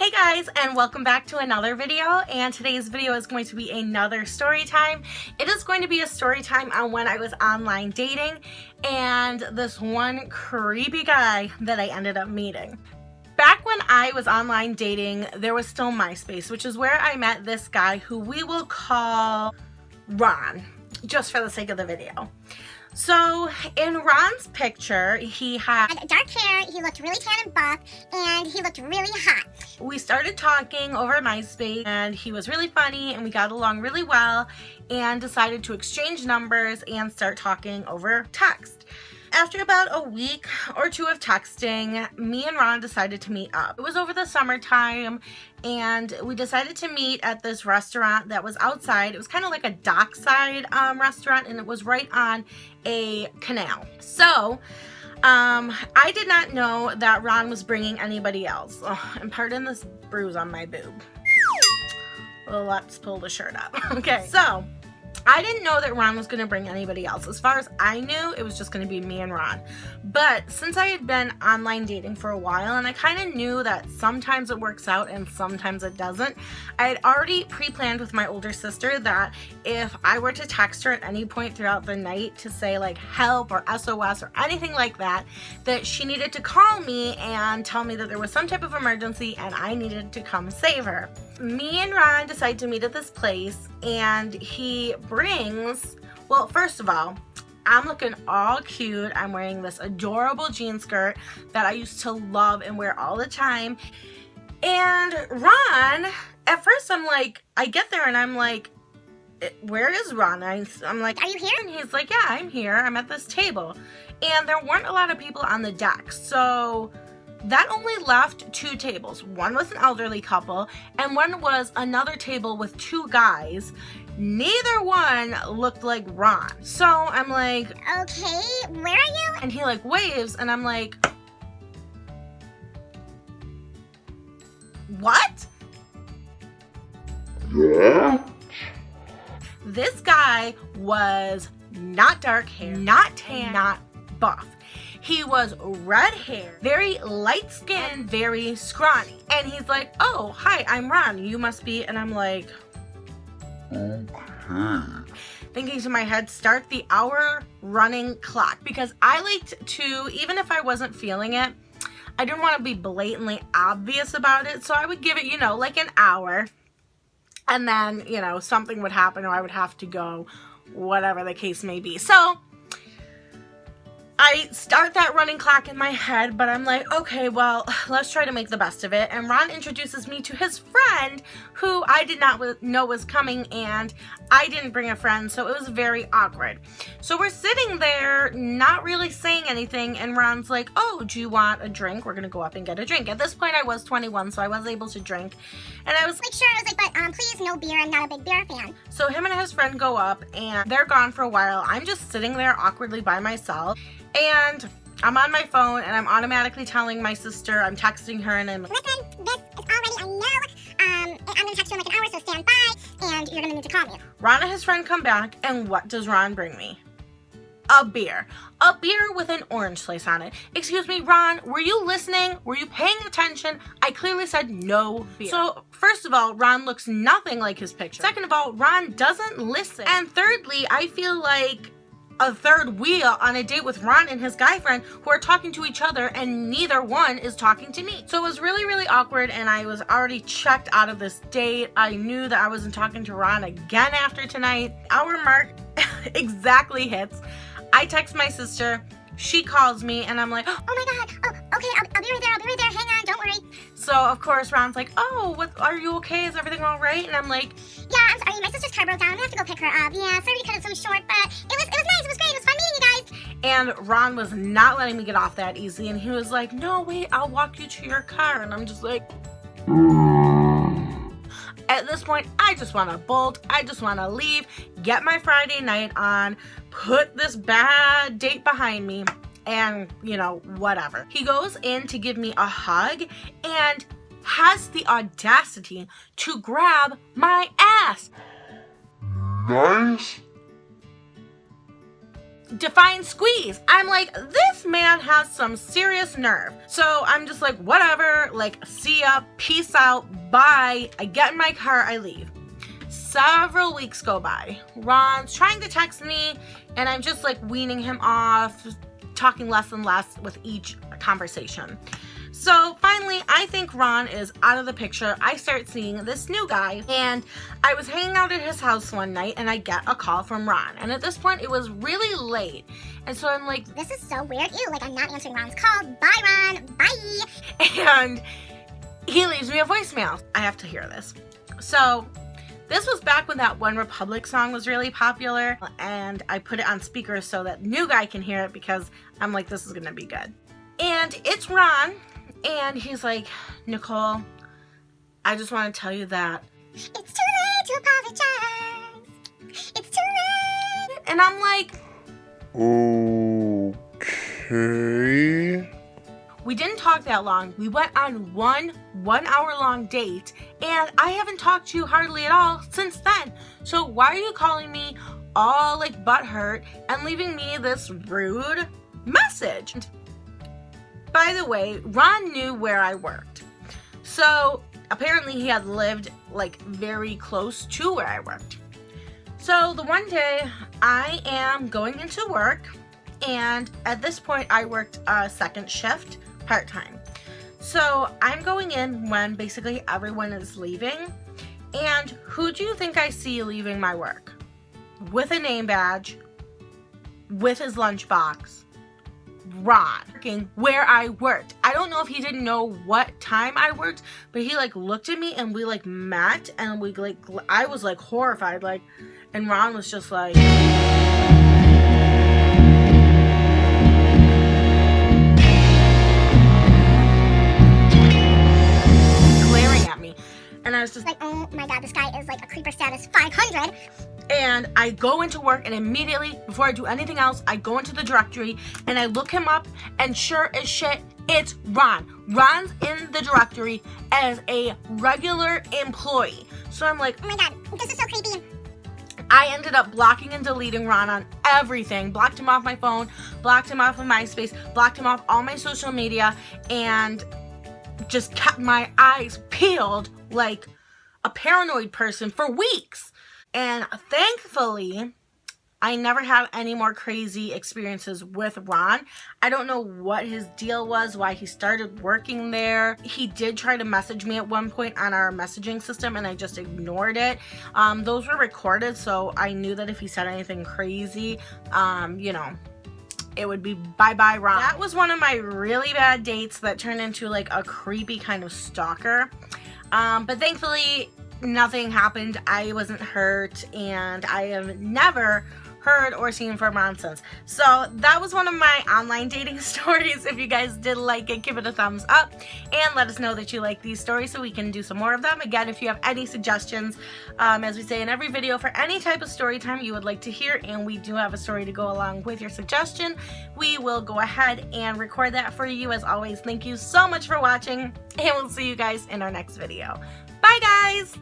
Hey guys, and welcome back to another video, and today's video is going to be another story time. It is going to be a story time on when I was online dating and this one creepy guy that I ended up meeting. Back when I was online dating, there was still MySpace, which is where I met this guy who we will call Ron, just for the sake of the video. So, in Ron's picture, he had dark hair, he looked really tan and buff, and he looked really hot. We started talking over MySpace, and he was really funny, and we got along really well, and decided to exchange numbers and start talking over text. After about a week or two of texting, me and Ron decided to meet up. It was over the summertime, and we decided to meet at this restaurant that was outside. It was kind of like a dockside restaurant, and it was right on a canal. So, I did not know that Ron was bringing anybody else. Oh, and pardon this bruise on my boob. Well, let's pull the shirt up. Okay, so I didn't know that Ron was going to bring anybody else. As far as I knew, it was just going to be me and Ron. But since I had been online dating for a while, and I kind of knew that sometimes it works out and sometimes it doesn't, I had already pre-planned with my older sister that if I were to text her at any point throughout the night to say like help or SOS or anything like that, that she needed to call me and tell me that there was some type of emergency and I needed to come save her. Me and Ron decide to meet at this place, and he brings, well, first of all, I'm looking all cute. I'm wearing this adorable jean skirt that I used to love and wear all the time. And Ron, at first I'm like, I get there and I'm like, where is Ron? I'm like, are you here? And he's like, yeah, I'm here. I'm at this table. And there weren't a lot of people on the deck, so that only left two tables. One was an elderly couple, and one was another table with two guys. Neither one looked like Ron. So I'm like, okay, where are you? And he like waves, and I'm like, what? Yeah? This guy was not dark hair, not tan, not buff. He was red hair, very light skin, very scrawny. And he's like, oh, hi, I'm Ron. You must be. And I'm like, Okay. thinking to my head, start the hour running clock. Because I liked to, even if I wasn't feeling it, I didn't want to be blatantly obvious about it. So I would give it, you know, like an hour. And then, you know, something would happen or I would have to go, whatever the case may be. So I start that running clock in my head, but I'm like, okay, well, let's try to make the best of it. And Ron introduces me to his friend, who I did not know was coming, and I didn't bring a friend, so it was very awkward. So we're sitting there, not really saying anything, and Ron's like, oh, do you want a drink? We're gonna go up and get a drink. At this point, I was 21, so I was able to drink. And I was like, sure. I was like, but please, no beer. I'm not a big beer fan. So him and his friend go up, and they're gone for a while. I'm just sitting there awkwardly by myself. And I'm on my phone, and I'm automatically telling my sister, I'm texting her, and I'm like, listen, this is already a no. I'm going to text you in like an hour, so stand by, and you're going to need to call me. Ron and his friend come back, and what does Ron bring me? A beer. A beer with an orange slice on it. Excuse me, Ron, were you listening? Were you paying attention? I clearly said no beer. So, first of all, Ron looks nothing like his picture. Second of all, Ron doesn't listen. And thirdly, I feel like a third wheel on a date with Ron and his guy friend who are talking to each other, and neither one is talking to me. So it was really, really awkward, and I was already checked out of this date. I knew that I wasn't talking to Ron again after tonight. Hour mark exactly hits. I text my sister. She calls me, and I'm like, oh my god, oh, okay, I'll be right there, hang on, don't worry. So, of course, Ron's like, oh, what, are you okay? Is everything all right? And I'm like, yeah, I'm sorry, my sister's car broke down, I have to go pick her up. Yeah, sorry to cut it so short, but it was nice, it was great, it was fun meeting you guys. And Ron was not letting me get off that easy, and he was like, no, wait, I'll walk you to your car. And I'm just like, at this point, I just want to bolt. I just want to leave, get my Friday night on, put this bad date behind me, and, you know, whatever. He goes in to give me a hug and has the audacity to grab my ass. Nice. define squeeze. I'm like, this man has some serious nerve. So I'm just like, whatever, like, see ya, peace out, bye. I get in my car, I leave. Several weeks go by. Ron's trying to text me, and I'm just like weaning him off, talking less and less with each conversation. So finally, I think Ron is out of the picture. I start seeing this new guy, and I was hanging out at his house one night, and I get a call from Ron. And at this point, it was really late. And so I'm like, this is so weird. Ew, like I'm not answering Ron's call. Bye, Ron. Bye. And he leaves me a voicemail. I have to hear this. So this was back when that One Republic song was really popular, and I put it on speaker so that new guy can hear it because I'm like, this is gonna be good. And it's Ron, and he's like, Nicole, I just want to tell you that it's too late to apologize. It's too late. And I'm like, okay. We didn't talk that long. We went on one hour-long date, and I haven't talked to you hardly at all since then. So why are you calling me all like butthurt and leaving me this rude message? By the way, Ron knew where I worked. So apparently he had lived like very close to where I worked. So the one day I am going into work, and at this point I worked a second shift, part-time. So I'm going in when basically everyone is leaving, and who do you think I see leaving my work? With a name badge, with his lunchbox, Ron, where I worked. I don't know if he didn't know what time I worked, but he like looked at me and we like met, and we like, I was like horrified, like, and Ron was just like glaring at me, and I was just like, oh my god, this guy is like a creeper status 500. And I go into work, and immediately, before I do anything else, I go into the directory and I look him up, and sure as shit, it's Ron. Ron's in the directory as a regular employee. So I'm like, oh my god, this is so creepy. I ended up blocking and deleting Ron on everything. Blocked him off my phone, blocked him off of MySpace, blocked him off all my social media, and just kept my eyes peeled like a paranoid person for weeks. And thankfully, I never had any more crazy experiences with Ron. I don't know what his deal was, why he started working there. He did try to message me at one point on our messaging system, and I just ignored it. Those were recorded, so I knew that if he said anything crazy, you know, it would be bye-bye Ron. That was one of my really bad dates that turned into like a creepy kind of stalker. But thankfully, nothing happened. I wasn't hurt, and I have never heard or seen from Ron since. So that was one of my online dating stories. If you guys did like it, give it a thumbs up and let us know that you like these stories so we can do some more of them. Again, if you have any suggestions, as we say in every video, for any type of story time you would like to hear, and we do have a story to go along with your suggestion, we will go ahead and record that for you. As always, thank you so much for watching, and we'll see you guys in our next video. Bye guys!